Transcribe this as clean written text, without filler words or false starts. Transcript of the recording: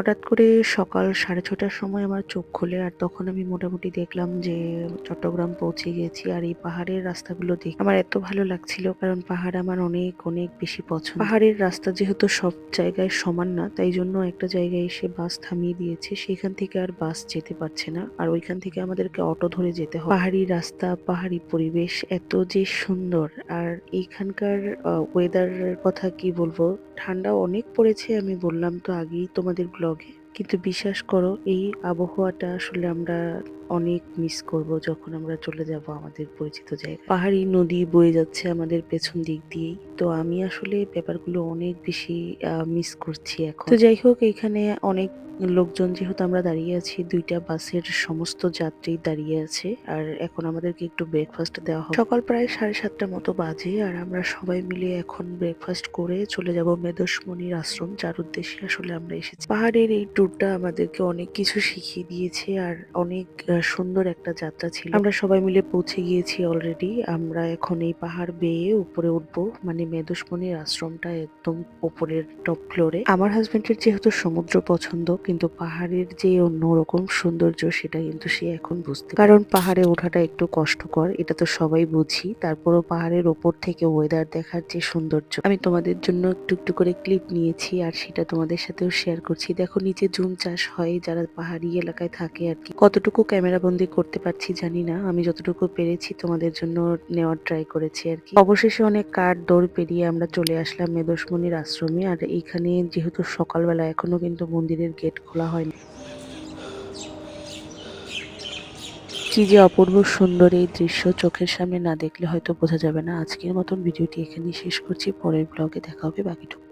হঠাৎ করে সকাল 6:30টার সময় আমার চোখ খোলে, আর তখন আমি মোটামুটি দেখলাম যে চট্টগ্রাম পৌঁছে গেছি। আর এই পাহাড়ের রাস্তাগুলো দেখে আমার এত ভালো লাগছিল, কারণ পাহাড় আমার অনেক অনেক বেশি পছন্দ। পাহাড়ের রাস্তা যেহেতু সব জায়গায় সমান না, তাই জন্য একটা জায়গায় এসে বাস থামিয়ে দিয়েছে, সেখান থেকে আর বাস যেতে পারছে না, আর ওইখান থেকে আমাদেরকে অটো ধরে যেতে হয়। পাহাড়ি রাস্তা, পাহাড়ি পরিবেশ এত যে সুন্দর। আর এইখানকার ওয়েদারের কথা কি বলবো, ঠান্ডা অনেক পড়েছে, আমি বললাম তো আগেই তোমাদের ব্লগে। কিন্তু বিশ্বাস করো, এই আবহাওয়াটা আসলে আমরা অনেক মিস করব যখন আমরা চলে যাব আমাদের পরিচিত জায়গায়। পাহাড়ি নদী বয়ে যাচ্ছে আমাদের পেছন দিক দিয়েই, তো আমি আসলে ব্যাপারগুলো অনেক বেশি মিস করছি এখন। তো যাই হোক, এখানে অনেক লোকজন, যেহেতু আমরা দাঁড়িয়ে আছি, দুইটা বাসের সমস্ত যাত্রী দাঁড়িয়ে আছে, আর এখন আমাদেরকে একটু ব্রেকফাস্ট দেওয়া হবে। সকাল প্রায় 7:30 মতো বাজে, আর আমরা সবাই মিলে এখন ব্রেকফাস্ট করে চলে যাব মেদোসমণির আশ্রম, যার উদ্দেশ্যে আসলে আমরা এসেছি। পাহাড়ের এই ট্যুরটা আমাদেরকে অনেক কিছু শিখিয়ে দিয়েছে, আর অনেক সুন্দর একটা যাত্রা ছিল। আমরা সবাই মিলে পৌঁছে গিয়েছি অলরেডি। আমরা এখন এই পাহাড় বেয়ে উপরে উঠবো, মানে মেদোসমণির আশ্রমটা একদম উপরের টপ ফ্লোরে। আমার হাজবেন্ডের যেহেতু সমুদ্র পছন্দ, কিন্তু পাহাড়ের যে অন্যরকম সৌন্দর্য সেটা কিন্তু সে এখন বুঝতে, কারণ পাহাড়ে ওঠাটা একটু কষ্টকর, এটা তো সবাই বুঝি। তারপরও পাহাড়ের ওপর থেকে ওয়েদার দেখার যে সৌন্দর্য, আমি তোমাদের জন্য একটু একটু করে ক্লিপ নিয়েছি, আর সেটা তোমাদের সাথেও শেয়ার করছি। দেখো, নিচে জুম চাষ হয়, যারা পাহাড়ি এলাকায় থাকে আর কি। কতটুকু ক্যামেরা বন্দি করতে পারছি জানি না, আমি যতটুকু পেরেছি তোমাদের জন্য নেওয়ার ট্রাই করেছি আর কি। অবশেষে অনেক কাঠ দৌড় পেরিয়ে আমরা চলে আসলাম মেদোসমণির আশ্রমে। আর এইখানে যেহেতু সকালবেলা, এখনো কিন্তু মন্দিরের গেট খোলা হয়নি। কি যে অপূর্ব সুন্দর এই দৃশ্য, চোখের সামনে না দেখলে হয়তো বোঝা যাবে না। আজকের মতন ভিডিওটি এখানেই শেষ করছি, পরের ব্লগে দেখা হবে বাকিটুকু।